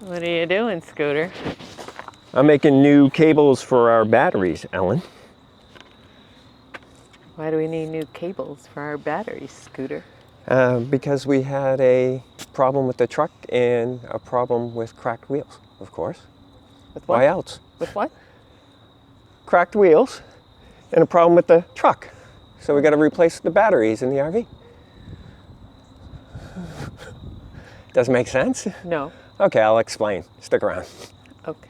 What are you doing, Scooter? I'm making new cables for our batteries, Ellen. Why do we need new cables for our batteries, Scooter? Because we had a problem with the truck and a problem with cracked wheels, of course. With what? Why else? With what? Cracked wheels and a problem with the truck. So we got to replace the batteries in the RV. Does it make sense? No. Okay, I'll explain. Stick around. Okay.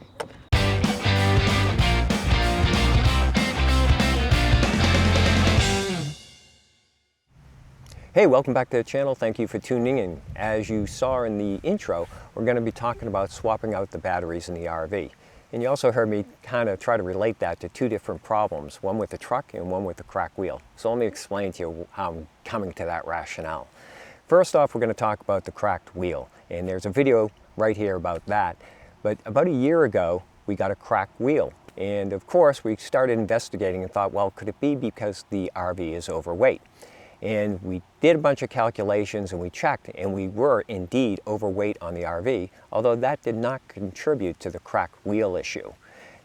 Hey, welcome back to the channel. Thank you for tuning in. As you saw in the intro, we're going to be talking about swapping out the batteries in the RV. And you also heard me kind of try to relate that to two different problems, one with the truck and one with the cracked wheel. So let me explain to you how I'm coming to that rationale. First off, we're going to talk about the cracked wheel. And there's a video right here about that. But about a year ago, we got a cracked wheel. And of course, we started investigating and thought, well, could it be because the RV is overweight? And we did a bunch of calculations and we checked, and we were indeed overweight on the RV, although that did not contribute to the cracked wheel issue.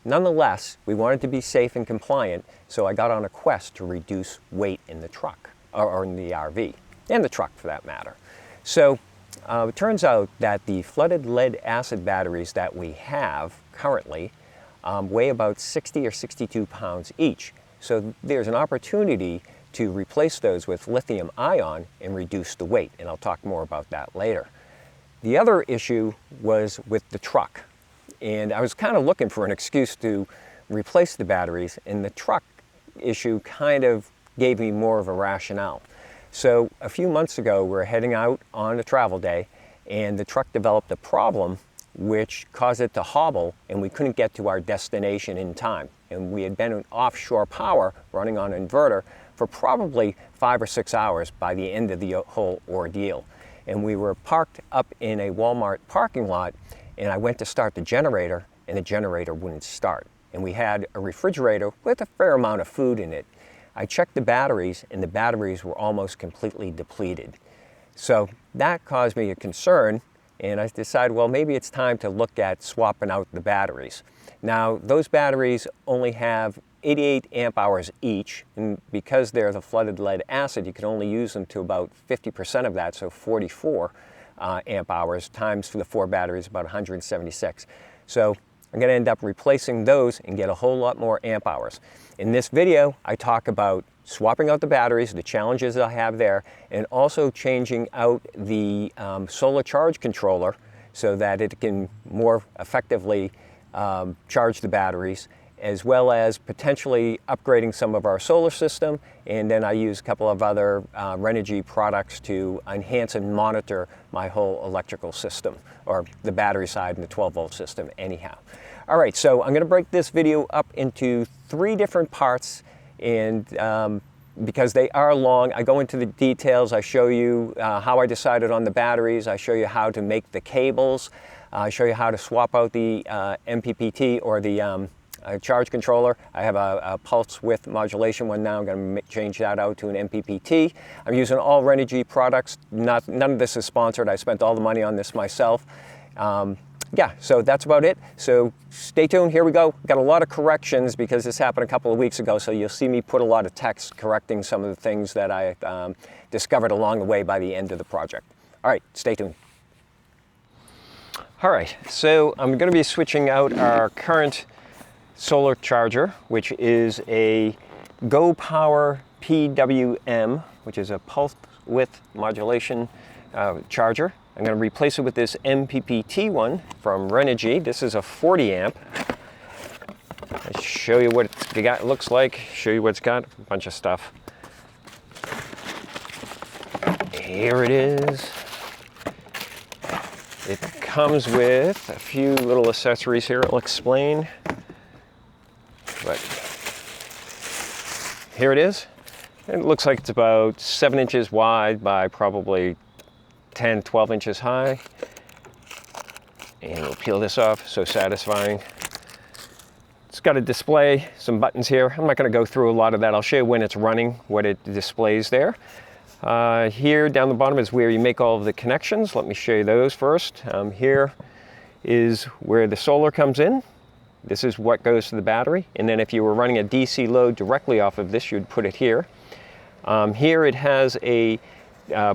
Nonetheless, we wanted to be safe and compliant, so I got on a quest to reduce weight in the truck, or in the RV, and the truck for that matter. So it turns out that the flooded lead acid batteries that we have currently weigh about 60 or 62 pounds each. So there's an opportunity to replace those with lithium ion and reduce the weight, and I'll talk more about that later. The other issue was with the truck, and I was kind of looking for an excuse to replace the batteries, and the truck issue kind of gave me more of a rationale. So a few months ago, we were heading out on a travel day, and the truck developed a problem which caused it to hobble, and we couldn't get to our destination in time. And we had been in offshore power running on an inverter for probably 5 or 6 hours by the end of the whole ordeal. And we were parked up in a Walmart parking lot, and I went to start the generator, and the generator wouldn't start. And we had a refrigerator with a fair amount of food in it. I checked the batteries, and the batteries were almost completely depleted. So that caused me a concern, and I decided, well, maybe it's time to look at swapping out the batteries. Now, those batteries only have 88 amp hours each, and because they're the flooded lead acid, you can only use them to about 50% of that, so 44 amp hours times for the 4 batteries, about 176. So I'm going to end up replacing those and get a whole lot more amp hours. In this video, I talk about swapping out the batteries, the challenges I have there, and also changing out the solar charge controller so that it can more effectively charge the batteries, as well as potentially upgrading some of our solar system. And then I use a couple of other Renogy products to enhance and monitor my whole electrical system, or the battery side and the 12-volt system anyhow. All right, so I'm going to break this video up into 3 different parts, and because they are long, I go into the details. I show you how I decided on the batteries. I show you how to make the cables. I show you how to swap out the MPPT, or the charge controller. I have a pulse width modulation one now. I'm going to change that out to an MPPT. I'm using all Renogy products. None of this is sponsored. I spent all the money on this myself. Yeah, so that's about it. So stay tuned. Here we go. Got a lot of corrections because this happened a couple of weeks ago, so you'll see me put a lot of text correcting some of the things that I discovered along the way by the end of the project. All right, stay tuned. All right, so I'm going to be switching out our current solar charger, which is a Go Power PWM, which is a pulse width modulation charger. I'm going to replace it with this MPPT one from Renogy. This is a 40 amp. I'll show you what it looks like, show you what it's got, a bunch of stuff. Here it is. It comes with a few little accessories here I'll explain. But here it is. It looks like it's about 7 inches wide by probably 10, 12 inches high. And we'll peel this off, so satisfying. It's got a display, some buttons here. I'm not going to go through a lot of that. I'll show you when it's running, what it displays there. Here down the bottom is where you make all of the connections. Let me show you those first. Here is where the solar comes in. This is what goes to the battery. And then if you were running a DC load directly off of this, you'd put it here. Here it has a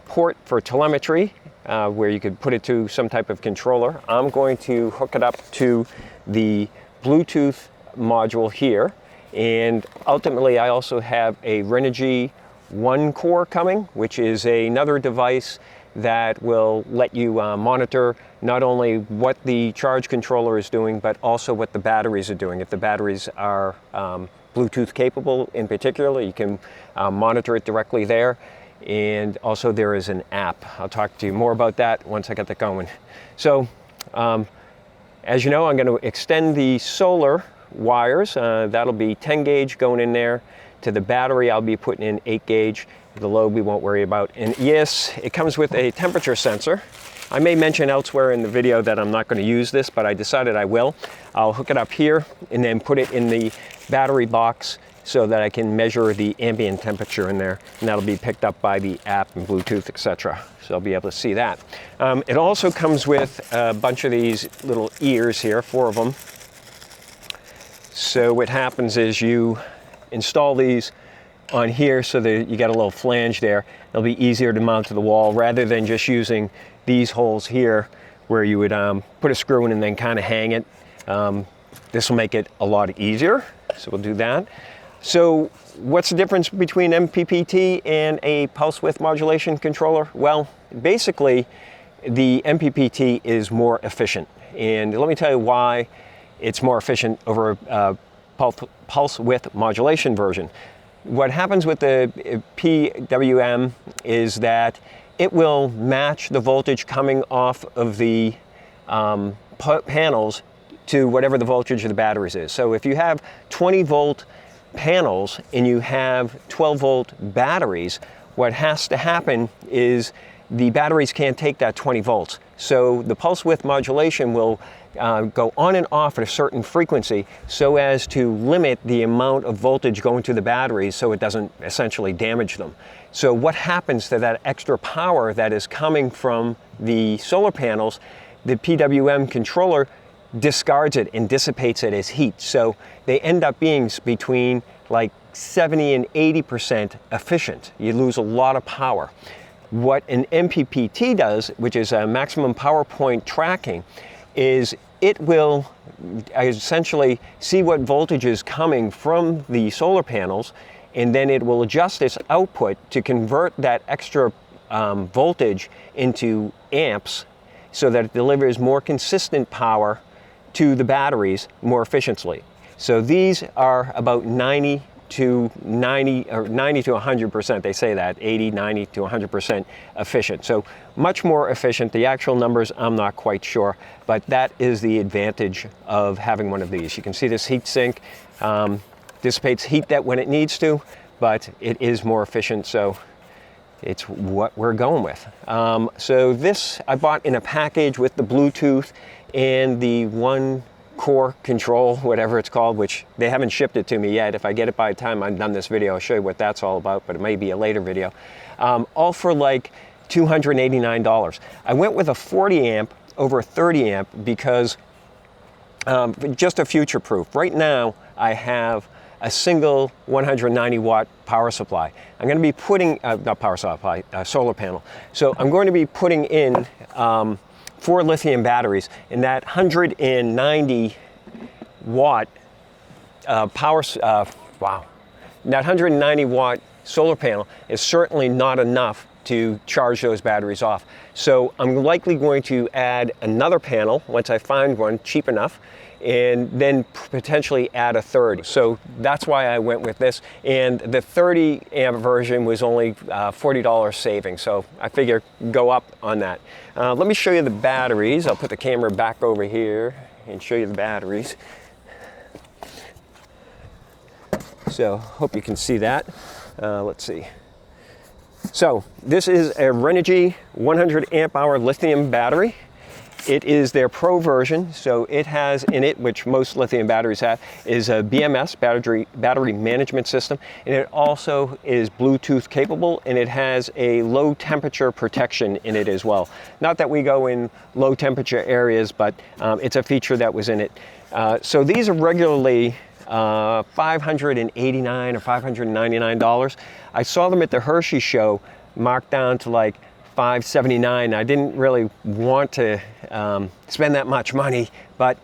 port for telemetry where you could put it to some type of controller. I'm going to hook it up to the Bluetooth module here. And ultimately, I also have a Renogy One Core coming, which is another device that will let you monitor not only what the charge controller is doing, but also what the batteries are doing. If the batteries are Bluetooth capable in particular, you can monitor it directly there. And also there is an app. I'll talk to you more about that once I get that going. So as you know, I'm going to extend the solar wires. That'll be 10 gauge going in there. To the battery, I'll be putting in 8 gauge. The load we won't worry about. And yes, it comes with a temperature sensor. I may mention elsewhere in the video that I'm not going to use this, but I decided I will. I'll hook it up here and then put it in the battery box so that I can measure the ambient temperature in there, and that'll be picked up by the app and Bluetooth, etc. So I'll be able to see that. It also comes with a bunch of these little ears here, 4 of them. So what happens is you install these on here so that you got a little flange there. It'll be easier to mount to the wall rather than just using these holes here where you would put a screw in and then kind of hang it. This will make it a lot easier, so we'll do that. So what's the difference between MPPT and a pulse width modulation controller? Well, basically the MPPT is more efficient, and let me tell you why it's more efficient over a pulse width modulation version. What happens with the PWM is that it will match the voltage coming off of the panels to whatever the voltage of the batteries is. So if you have 20 volt panels and you have 12 volt batteries, what has to happen is the batteries can't take that 20 volts. So the pulse width modulation will go on and off at a certain frequency so as to limit the amount of voltage going to the batteries so it doesn't essentially damage them. So what happens to that extra power that is coming from the solar panels, the PWM controller discards it and dissipates it as heat. So they end up being between like 70 and 80% efficient. You lose a lot of power. What an MPPT does, which is a maximum power point tracking, is it will essentially see what voltage is coming from the solar panels, and then it will adjust its output to convert that extra voltage into amps so that it delivers more consistent power to the batteries more efficiently. So these are about 90 to 100%, they say that, 80, 90 to 100% efficient. So much more efficient. The actual numbers, I'm not quite sure, but that is the advantage of having one of these. You can see this heat sink dissipates heat that when it needs to, but it is more efficient, so it's what we're going with. So this I bought in a package with the Bluetooth and the One Core control, whatever it's called, which they haven't shipped it to me yet. If I get it by the time I've done this video, I'll show you what that's all about, but it may be a later video. All for like $289. I went with a 40 amp over a 30 amp because just a future proof. Right now I have a single 190 watt power supply. I'm going to be putting, not power supply, solar panel. So I'm going to be putting in 4 lithium batteries, and that 190 watt that 190 watt solar panel is certainly not enough to charge those batteries off. So I'm likely going to add another panel once I find one cheap enough, and then potentially add a third. So that's why I went with this. And the 30 amp version was only $40 saving. So I figure go up on that. Let me show you the batteries. I'll put the camera back over here and show you the batteries. So hope you can see that. Let's see. So this is a Renogy 100 amp hour lithium battery. It is their Pro version, so it has in it, which most lithium batteries have, is a BMS, battery management system, and it also is Bluetooth capable, and it has a low temperature protection in it as well. Not that we go in low temperature areas, but it's a feature that was in it. So these are regularly $589 or $599. I saw them at the Hershey show marked down to like $579. I didn't really want to spend that much money, but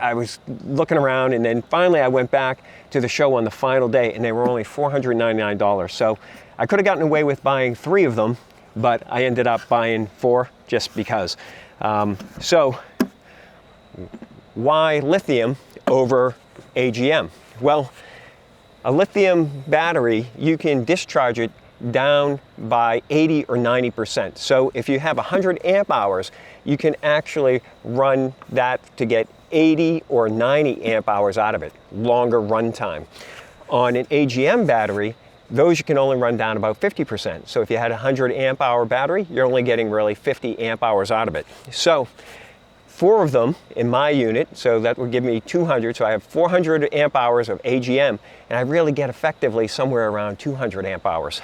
I was looking around, and then finally I went back to the show on the final day, and they were only $499. So I could have gotten away with buying 3 of them, but I ended up buying 4 just because. So why lithium over AGM? Well, a lithium battery, you can discharge it down by 80 or 90%. So if you have 100 amp hours, you can actually run that to get 80 or 90 amp hours out of it, longer run time. On an AGM battery, those you can only run down about 50%. So if you had a 100 amp hour battery, you're only getting really 50 amp hours out of it. So 4 of them in my unit, so that would give me 200. So I have 400 amp hours of AGM, and I really get effectively somewhere around 200 amp hours.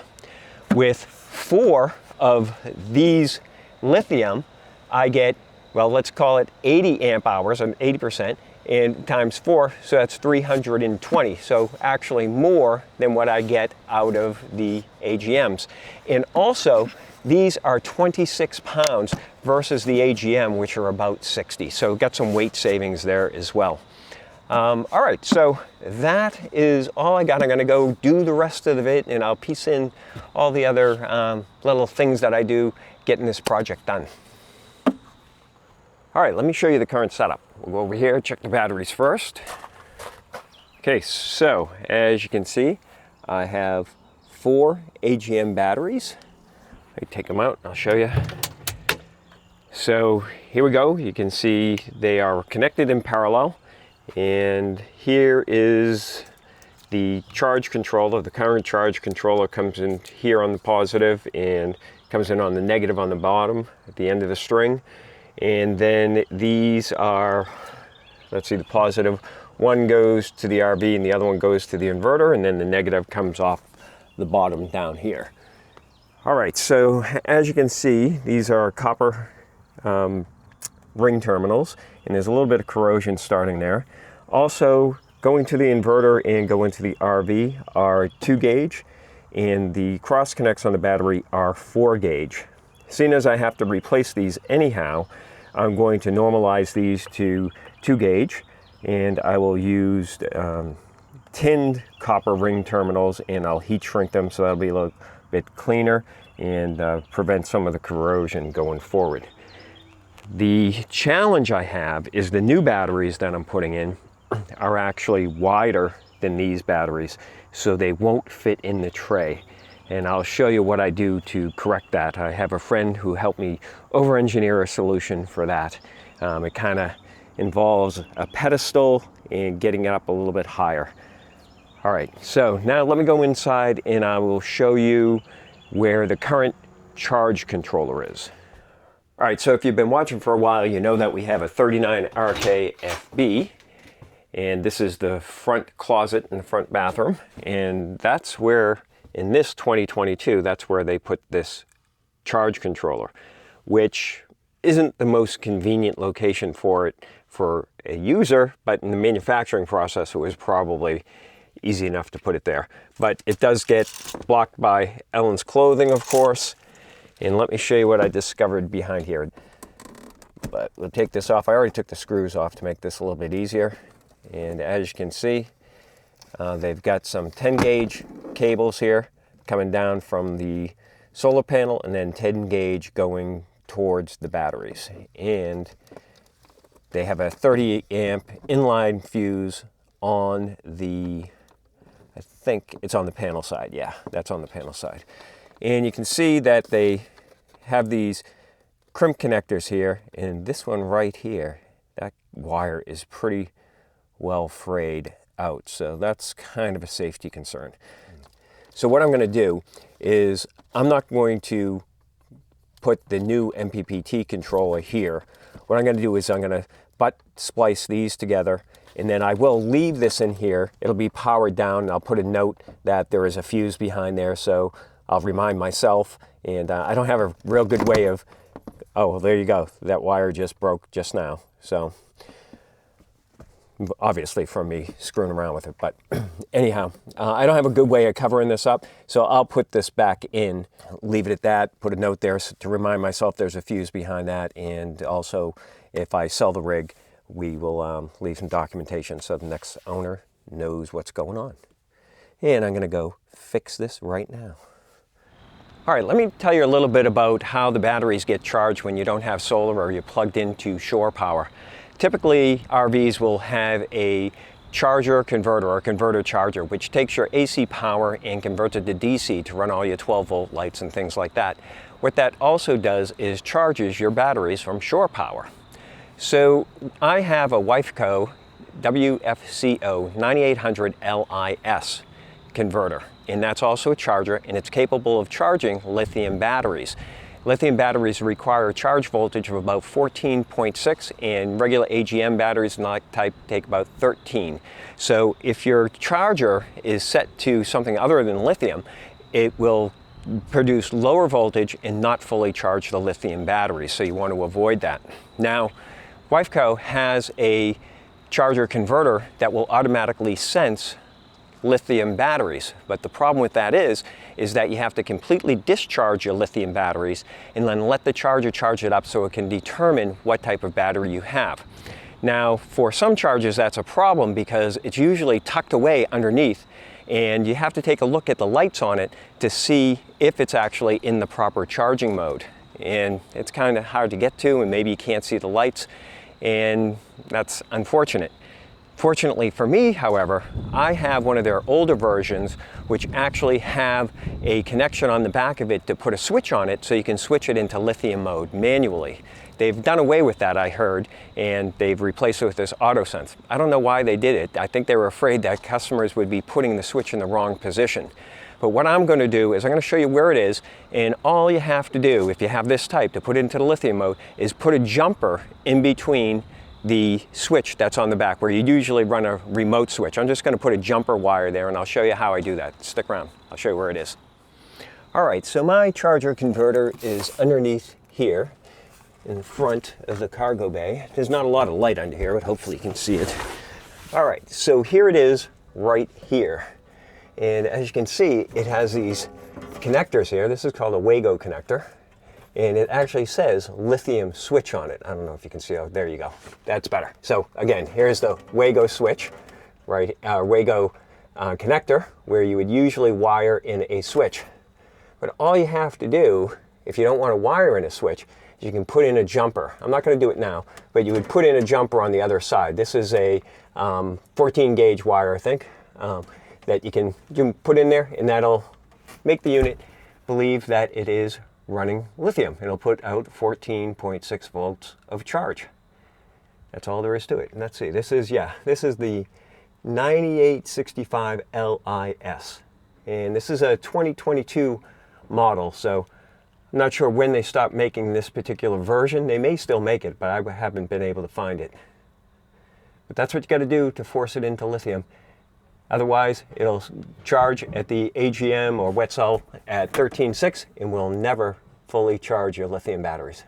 With 4 of these lithium, I get, well, let's call it 80 amp hours, 80%, and times 4, so that's 320. So actually more than what I get out of the AGMs. And also, these are 26 pounds versus the AGM, which are about 60. So got some weight savings there as well. All right, so that is all I got. I'm going to go do the rest of it, and I'll piece in all the other little things that I do getting this project done. All right, let me show you the current setup. We'll go over here, check the batteries first. Okay, so as you can see, I have 4 AGM batteries. Let me take them out, I'll show you. So here we go. You can see they are connected in parallel. And here is the charge controller. The current charge controller comes in here on the positive and comes in on the negative on the bottom at the end of the string. And then these are, let's see, the positive one goes to the RV and the other one goes to the inverter, and then the negative comes off the bottom down here. All right, so as you can see, these are copper ring terminals, and there's a little bit of corrosion starting there. Also, going to the inverter and going to the RV are 2 gauge, and the cross connects on the battery are 4 gauge. Seeing as I have to replace these anyhow, I'm going to normalize these to 2 gauge, and I will use tinned copper ring terminals, and I'll heat shrink them so that'll be a little bit cleaner and prevent some of the corrosion going forward. The challenge I have is the new batteries that I'm putting in are actually wider than these batteries, so they won't fit in the tray. And I'll show you what I do to correct that. I have a friend who helped me over-engineer a solution for that. It kind of involves a pedestal and getting it up a little bit higher. All right, so now let me go inside and I will show you where the current charge controller is. All right, so if you've been watching for a while, you know that we have a 39RK FB, and this is the front closet in the front bathroom, and that's where, in this 2022, that's where they put this charge controller, which isn't the most convenient location for it for a user, but in the manufacturing process, it was probably easy enough to put it there. But it does get blocked by Ellen's clothing, of course. And let me show you what I discovered behind here. But we'll take this off. I already took the screws off to make this a little bit easier. And as you can see, they've got some 10 gauge cables here coming down from the solar panel, and then 10 gauge going towards the batteries. And they have a 30 amp inline fuse on the, I think it's on the panel side. Yeah, that's on the panel side. And you can see that they have these crimp connectors here, and this one right here, that wire is pretty well frayed out. So that's kind of a safety concern. So what I'm going to do is I'm not going to put the new MPPT controller here what I'm going to do is I'm going to butt splice these together, and then I will leave this in here. It'll be powered down, and I'll put a note that there is a fuse behind there, so I'll remind myself. And I don't have a real good way of, oh, well, there you go. That wire just broke just now. So obviously from me screwing around with it, but anyhow, I don't have a good way of covering this up, so I'll put this back in, leave it at that, put a note there to remind myself there's a fuse behind that, and also if I sell the rig, we will leave some documentation so the next owner knows what's going on. And I'm going to go fix this right now. All right, let me tell you a little bit about how the batteries get charged when you don't have solar or you're plugged into shore power. Typically, RVs will have a charger converter or a converter charger, which takes your AC power and converts it to DC to run all your 12-volt lights and things like that. What that also does is charges your batteries from shore power. So I have a WIFECO WFCO 9800 LIS converter, and that's also a charger, and it's capable of charging lithium batteries. Lithium batteries require a charge voltage of about 14.6, and regular AGM batteries in that type take about 13. So if your charger is set to something other than lithium, it will produce lower voltage and not fully charge the lithium batteries, so you want to avoid that. Now, WIFECO has a charger converter that will automatically sense lithium batteries, but the problem with that is that you have to completely discharge your lithium batteries and then let the charger charge it up so it can determine what type of battery you have. Now, for some chargers that's a problem because it's usually tucked away underneath, and you have to take a look at the lights on it to see if it's actually in the proper charging mode, and it's kind of hard to get to, and maybe you can't see the lights, and that's unfortunate. Fortunately for me, however, I have one of their older versions which actually have a connection on the back of it to put a switch on it so you can switch it into lithium mode manually. They've done away with that, I heard, and they've replaced it with this AutoSense. I don't know why they did it. I think they were afraid that customers would be putting the switch in the wrong position. But what I'm going to do is I'm going to show you where it is, and all you have to do, if you have this type, to put it into the lithium mode, is put a jumper in between the switch that's on the back where you usually run a remote switch. I'm just going to put a jumper wire there, and I'll show you how I do that. Stick around. I'll show you where it is. All right, so my charger converter is underneath here in the front of the cargo bay. There's not a lot of light under here, but hopefully you can see it. All right, so here it is right here. And as you can see, it has these connectors here. This is called a WAGO connector. And it actually says lithium switch on it. I don't know if you can see. Oh, there you go. That's better. So again, here's the WAGO switch, right? WAGO connector, where you would usually wire in a switch. But all you have to do, if you don't want to wire in a switch, is you can put in a jumper. I'm not going to do it now, but you would put in a jumper on the other side. This is a 14 gauge wire, I think, that you can put in there, and that'll make the unit believe that it is running lithium. It'll put out 14.6 volts of charge. That's all there is to it. And let's see, this is the 9865 LIS. And this is a 2022 model, so I'm not sure when they stopped making this particular version. They may still make it, but I haven't been able to find it. But that's what you got to do to force it into lithium. Otherwise, it'll charge at the AGM or wet cell at 13.6 and will never fully charge your lithium batteries.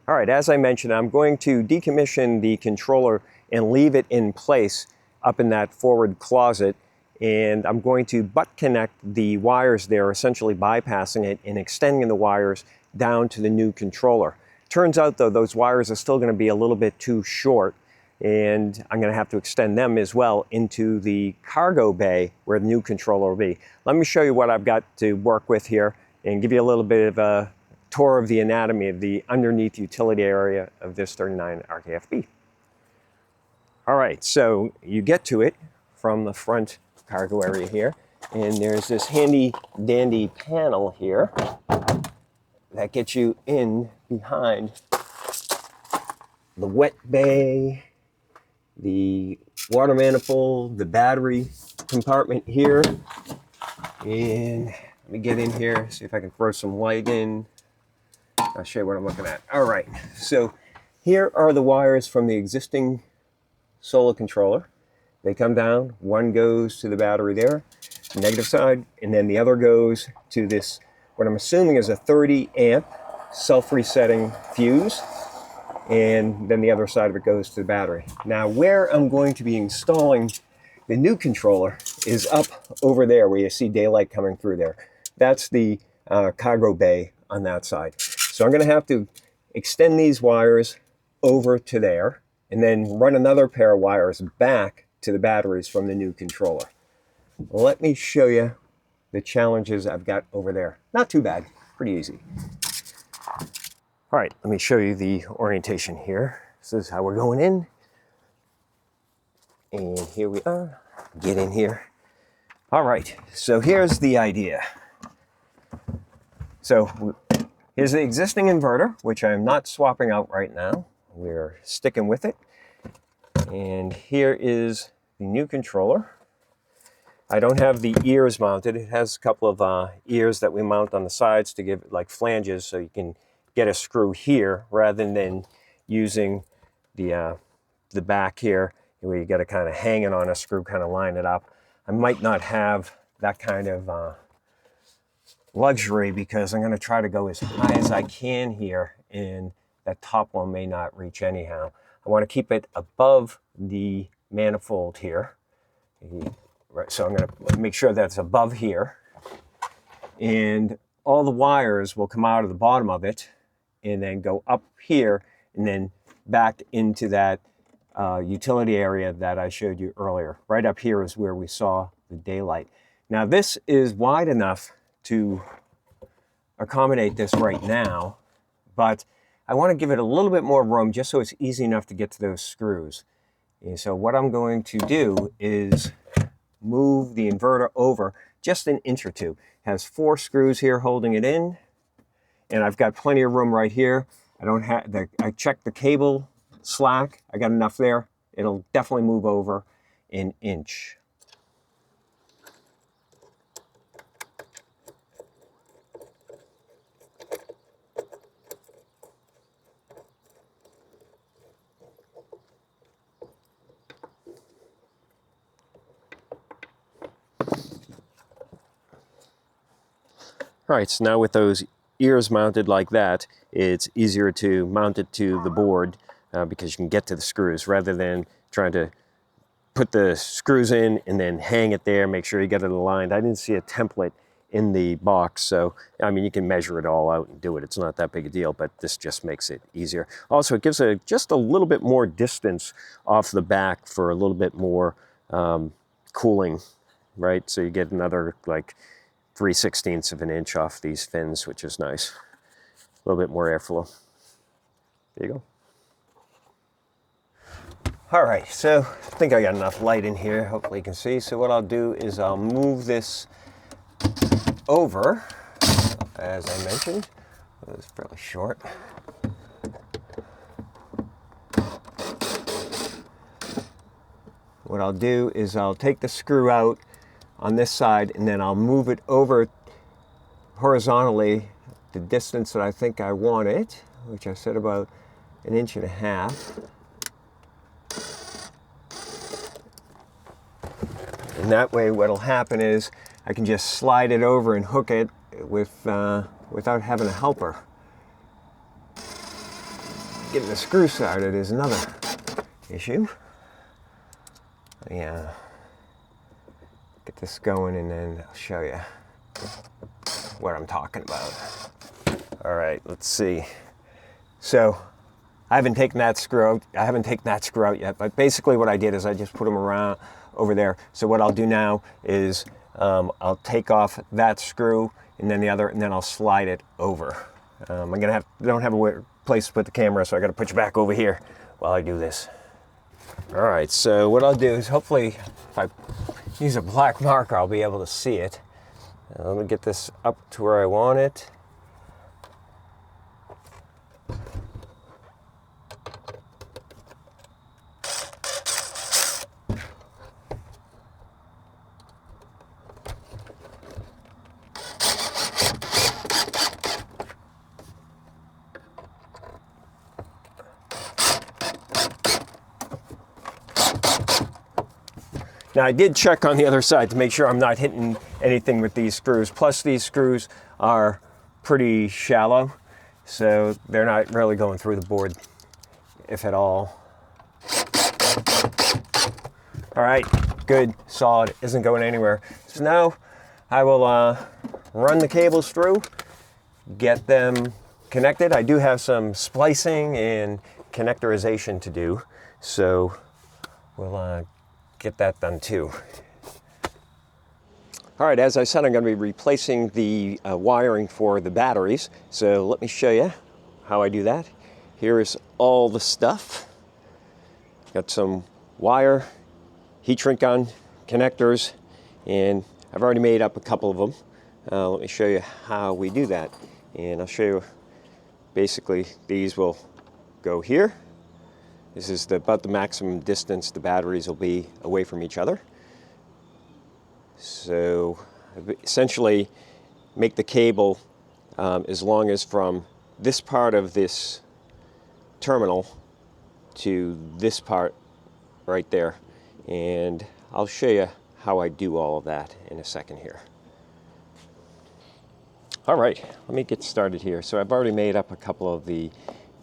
All right, as I mentioned, I'm going to decommission the controller and leave it in place up in that forward closet. And I'm going to butt connect the wires there, essentially bypassing it and extending the wires down to the new controller. Turns out, though, those wires are still going to be a little bit too short, and I'm going to have to extend them as well into the cargo bay where the new controller will be. Let me show you what I've got to work with here and give you a little bit of a tour of the anatomy of the underneath utility area of this 39 RKFB. All right, so you get to it from the front cargo area here, and there's this handy dandy panel here that gets you in behind the wet bay, the water manifold, the battery compartment here. And let me get in here, see if I can throw some light in. I'll show you what I'm looking at. All right, so here are the wires from the existing solar controller. They come down, one goes to the battery there, negative side, and then the other goes to this, what I'm assuming is a 30 amp self-resetting fuse, and then the other side of it goes to the battery. Now where I'm going to be installing the new controller is up over there where you see daylight coming through there. That's the cargo bay on that side. So I'm going to have to extend these wires over to there and then run another pair of wires back to the batteries from the new controller. Let me show you the challenges I've got over there. Not too bad, pretty easy. All right, let me show you the orientation here. This is how we're going in. And here we are, get in here. All right, so here's the idea. So here's the existing inverter, which I'm not swapping out right now. We're sticking with it. And here is the new controller. I don't have the ears mounted. It has a couple of ears that we mount on the sides to give it like flanges so you can get a screw here rather than using the back here where you got to kind of hang it on a screw, kind of line it up. I might not have that kind of luxury because I'm going to try to go as high as I can here, and that top one may not reach anyhow. I want to keep it above the manifold here. Right, so I'm going to make sure that's above here. And all the wires will come out of the bottom of it and then go up here and then back into that utility area that I showed you earlier. Right up here is where we saw the daylight. Now this is wide enough to accommodate this right now, but I want to give it a little bit more room just so it's easy enough to get to those screws. And so what I'm going to do is move the inverter over just an inch or two. It has 4 screws here holding it in, and I've got plenty of room right here. I checked the cable slack. I got enough there. It'll definitely move over an inch. All right, so now with those ears mounted like that, it's easier to mount it to the board because you can get to the screws rather than trying to put the screws in and then hang it there, make sure you get it aligned. I didn't see a template in the box, so I mean, you can measure it all out and do it. It's not that big a deal, but this just makes it easier. Also, it gives just a little bit more distance off the back for a little bit more cooling, right? So you get another like 3/16 of an inch off these fins, which is nice. A little bit more airflow. There you go. All right, so I think I got enough light in here. Hopefully you can see. So what I'll do is I'll move this over, as I mentioned. It was fairly short. What I'll do is I'll take the screw out on this side, and then I'll move it over horizontally the distance that I think I want it, which I said about 1.5 inches. And that way what'll happen is I can just slide it over and hook it without having a helper. Getting the screw started is another issue. Yeah. Get this going and then I'll show you what I'm talking about. All right, let's see. So I haven't taken that screw out yet, but basically what I did is I just put them around over there. So what I'll do now is I'll take off that screw and then the other, and then I'll slide it over. I don't have a place to put the camera, so I got to put you back over here while I do this. All right, so what I'll do is hopefully if I use a black marker, I'll be able to see it. Let me get this up to where I want it. Now I did check on the other side to make sure I'm not hitting anything with these screws. Plus these screws are pretty shallow, so they're not really going through the board, if at all. All right, good, solid, isn't going anywhere. So now I will run the cables through, get them connected. I do have some splicing and connectorization to do, so we'll get that done too. All right, as I said, I'm going to be replacing the wiring for the batteries. So let me show you how I do that. Here's all the stuff. Got some wire, heat shrink gun, connectors, and I've already made up a couple of them. Let me show you how we do that. And I'll show you, basically, these will go here. This is about the maximum distance the batteries will be away from each other. So essentially make the cable as long as from this part of this terminal to this part right there. And I'll show you how I do all of that in a second here. All right, let me get started here. So I've already made up a couple of the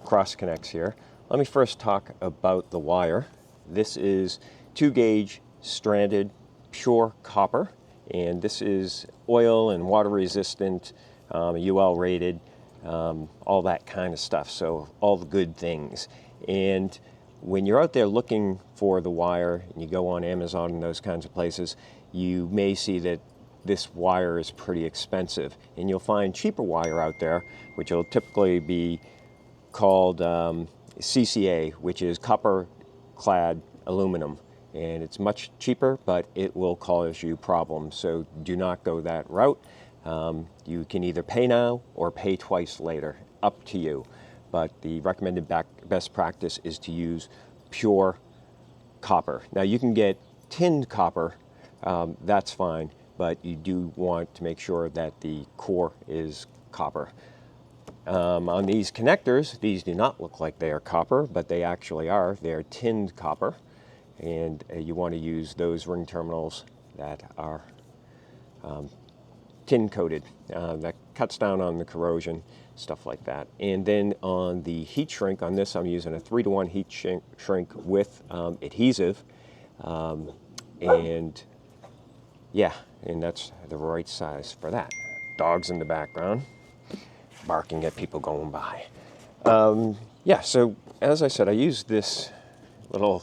cross connects here. Let me first talk about the wire. This is 2-gauge stranded pure copper, and this is oil and water resistant, UL rated, all that kind of stuff, so all the good things. And when you're out there looking for the wire and you go on Amazon and those kinds of places, you may see that this wire is pretty expensive, and you'll find cheaper wire out there, which will typically be called CCA, which is copper clad aluminum, and it's much cheaper, but it will cause you problems, so do not go that route. You can either pay now or pay twice later, up to you, but the recommended best practice is to use pure copper. Now you can get tinned copper, that's fine, but you do want to make sure that the core is copper. On these connectors, these do not look like they are copper, but they actually are. They are tinned copper, and you want to use those ring terminals that are tin coated. That cuts down on the corrosion, stuff like that. And then on the heat shrink, on this I'm using a 3-to-1 heat shrink with adhesive, and yeah, and that's the right size for that. Dogs in the background barking at people going by. Yeah, so as I said, I use this little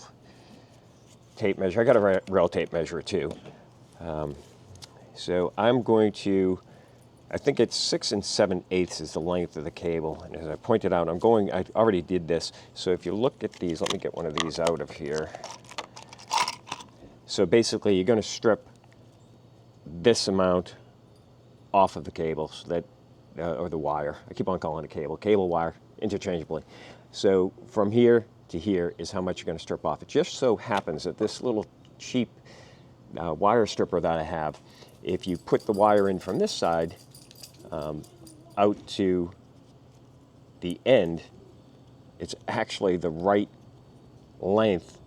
tape measure. I got a rail tape measure too. So I'm going to, I think it's 6 7/8 is the length of the cable. And as I pointed out, I already did this. So if you look at these, let me get one of these out of here. So basically you're going to strip this amount off of the cable, so that, or the wire. I keep on calling it cable wire, interchangeably. So from here to here is how much you're going to strip off. It just so happens that this little cheap wire stripper that I have, if you put the wire in from this side out to the end, it's actually the right length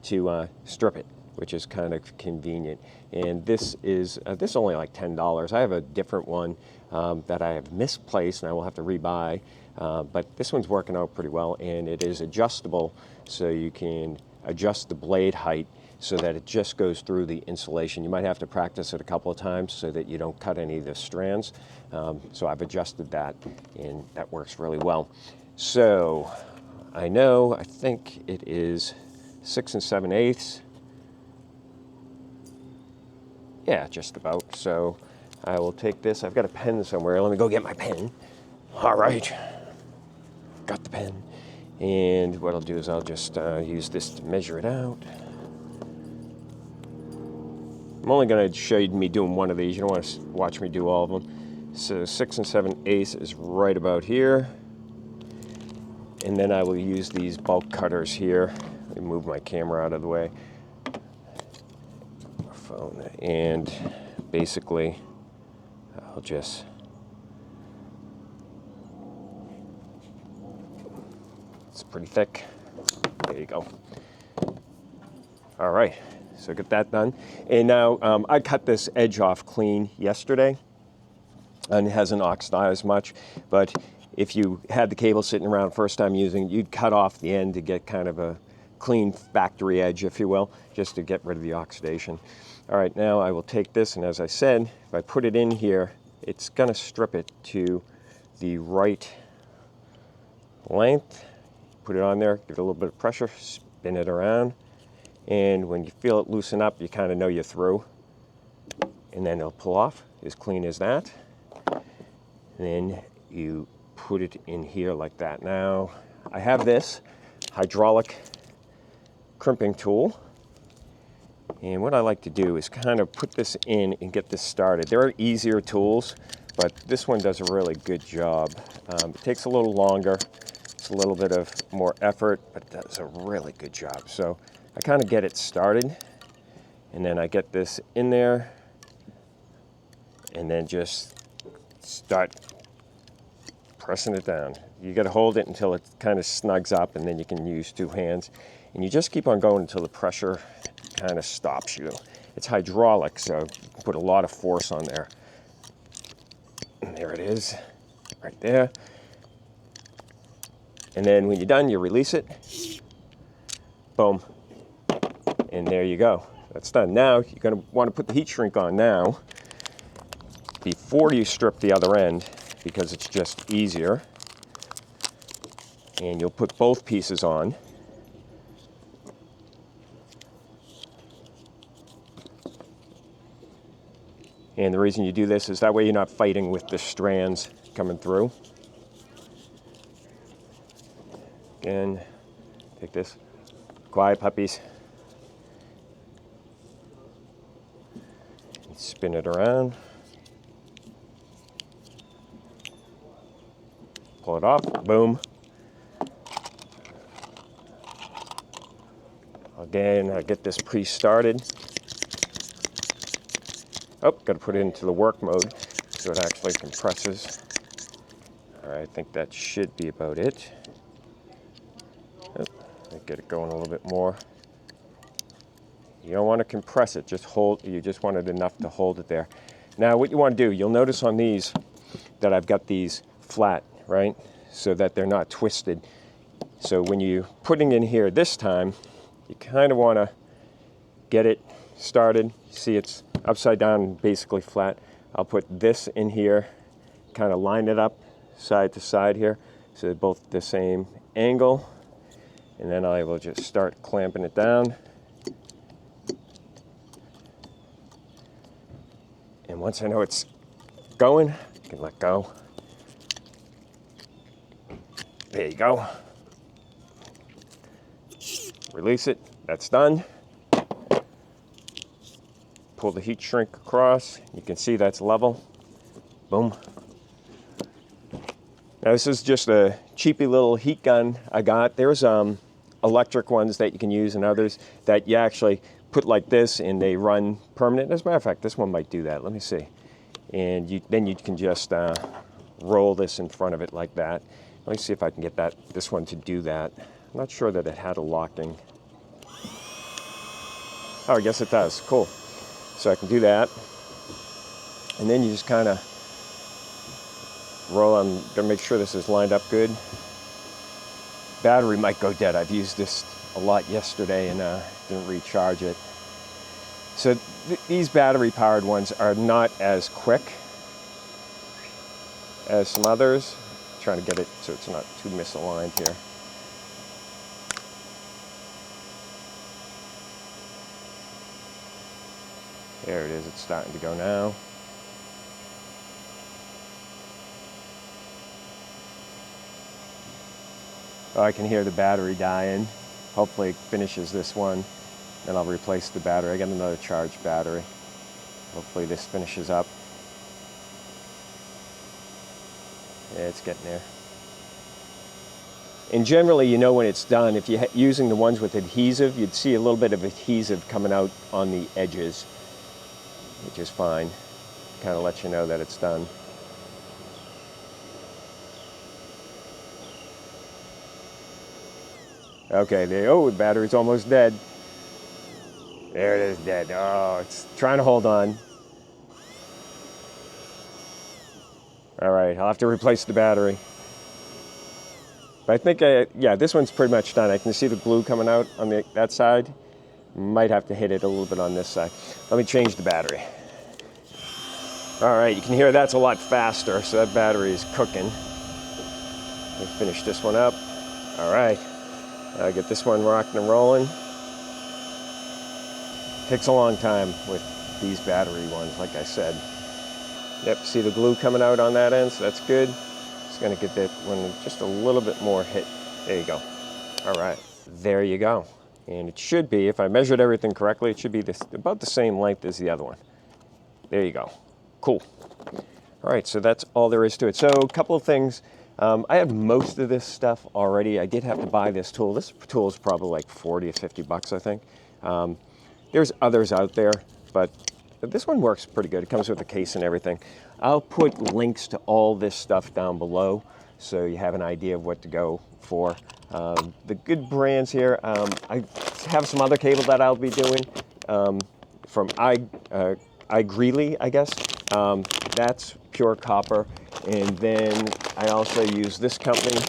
to strip it, which is kind of convenient. And this is only like $10. I have a different one that I have misplaced and I will have to rebuy, but this one's working out pretty well, and it is adjustable, so you can adjust the blade height so that it just goes through the insulation. You might have to practice it a couple of times so that you don't cut any of the strands. So I've adjusted that, and that works really well. So I think it is 6 7/8. Yeah, just about. So I will take this. I've got a pen somewhere. Let me go get my pen. All right. Got the pen. And what I'll do is I'll just use this to measure it out. I'm only going to show you me doing one of these. You don't want to watch me do all of them. So 6 7/8 is right about here. And then I will use these bulk cutters here. Let me move my camera out of the way. Phone. And basically, I'll just it's pretty thick. There you go. All right, So get that done. And now I cut this edge off clean yesterday, and it hasn't oxidized much. But if you had the cable sitting around first time using it, you'd cut off the end to get kind of a clean factory edge, if you will, just to get rid of the oxidation. All right, now I will take this, and as I said, if I put it in here, it's going to strip it to the right length. Put it on there, give it a little bit of pressure, spin it around, and when you feel it loosen up, you kind of know you're through, and then it'll pull off as clean as that. And then you put it in here like that. Now, I have this hydraulic crimping tool, and what I like to do is kind of put this in and get this started. There are easier tools, but this one does a really good job. It takes a little longer. It's a little bit of more effort, but it does a really good job. So I kind of get it started, and then I get this in there, and then just start pressing it down. You got to hold it until it kind of snugs up, and then you can use two hands. And you just keep on going until the pressure kind of stops you. It's hydraulic, so you can put a lot of force on there. And there it is, right there. And then when you're done, you release it. Boom. And there you go. That's done. Now, you're going to want to put the heat shrink on now before you strip the other end, because it's just easier. And you'll put both pieces on. And the reason you do this is that way you're not fighting with the strands coming through. Again, take this. Quiet, puppies. And spin it around. Pull it off. Boom. Again, I get this pre-started. Oh, got to put it into the work mode so it actually compresses. All right, I think that should be about it. Oh, get it going a little bit more. You don't want to compress it, just hold. You just want it enough to hold it there. Now, what you want to do, you'll notice on these that I've got these flat, right, so that they're not twisted. So when you're putting in here this time, you kind of want to get it started. See, it's upside down and basically flat. I'll put this in here, kind of line it up side to side here, so they're both the same angle. And then I will just start clamping it down. And once I know it's going, I can let go. There you go. Release it, that's done. Pull the heat shrink across. You can see that's level. Boom. Now this is just a cheapy little heat gun I got. There's electric ones that you can use and others that you actually put like this and they run permanent. As a matter of fact, this one might do that. Let me see. And then you can just roll this in front of it like that. Let me see if I can get this one to do that. I'm not sure that it had a locking. Oh, I guess it does. Cool. So I can do that. And then you just kind of roll. I'm gonna make sure this is lined up good. Battery might go dead. I've used this a lot yesterday and didn't recharge it. So these battery powered ones are not as quick as some others. I'm trying to get it so it's not too misaligned here. There it is, it's starting to go now. Oh, I can hear the battery dying. Hopefully it finishes this one. Then I'll replace the battery. I got another charged battery. Hopefully this finishes up. Yeah, it's getting there. And generally, you know when it's done. If you're using the ones with adhesive, you'd see a little bit of adhesive coming out on the edges, which is fine. Kind of lets you know that it's done. Okay, the battery's almost dead. There it is, dead. Oh, it's trying to hold on. All right, I'll have to replace the battery. But I think, yeah, this one's pretty much done. I can see the glue coming out on that side. Might have to hit it a little bit on this side. Let me change the battery. All right, you can hear that's a lot faster, so that battery is cooking. Let me finish this one up. All right, I'll get this one rocking and rolling. Takes a long time with these battery ones, like I said. Yep, see the glue coming out on that end, so that's good. Just gonna get that one just a little bit more hit. There you go. All right, there you go. And it should be, if I measured everything correctly, it should be about the same length as the other one. There you go. Cool. All right, so that's all there is to it. So a couple of things. I have most of this stuff already. I did have to buy this tool. This tool is probably like 40 or 50 bucks, I think. There's others out there, but this one works pretty good. It comes with a case and everything. I'll put links to all this stuff down below so you have an idea of what to go for. The good brands here, I have some other cable that I'll be doing from iGreeley, I guess. That's pure copper. And then I also use this company,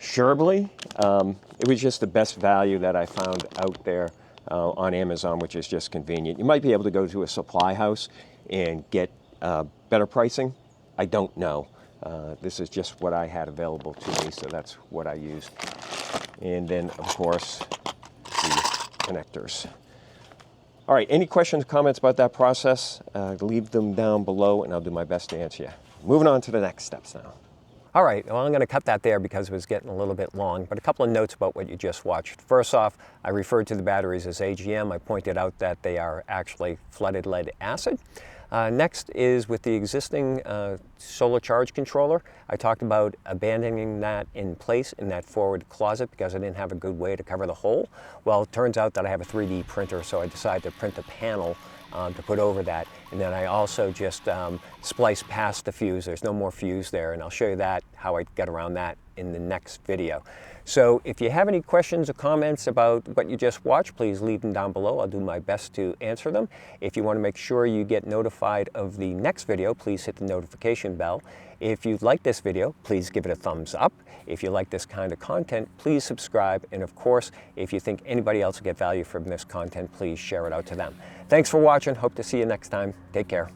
Sherbly. It was just the best value that I found out there on Amazon, which is just convenient. You might be able to go to a supply house and get better pricing. I don't know. This is just what I had available to me, so that's what I used. And then, of course, the connectors. All right, any questions, comments about that process, leave them down below and I'll do my best to answer you. Moving on to the next steps now. All right, well, I'm going to cut that there because it was getting a little bit long, but a couple of notes about what you just watched. First off, I referred to the batteries as AGM. I pointed out that they are actually flooded lead acid. Next is with the existing solar charge controller. I talked about abandoning that in place in that forward closet because I didn't have a good way to cover the hole. Well, it turns out that I have a 3D printer, so I decided to print a panel to put over that. And then I also just spliced past the fuse. There's no more fuse there, and I'll show you that, how I get around that in the next video. So if you have any questions or comments about what you just watched, please leave them down below. I'll do my best to answer them. If you want to make sure you get notified of the next video, please hit the notification bell. If you like this video, please give it a thumbs up. If you like this kind of content, please subscribe. And of course, if you think anybody else will get value from this content, please share it out to them. Thanks for watching. Hope to see you next time. Take care.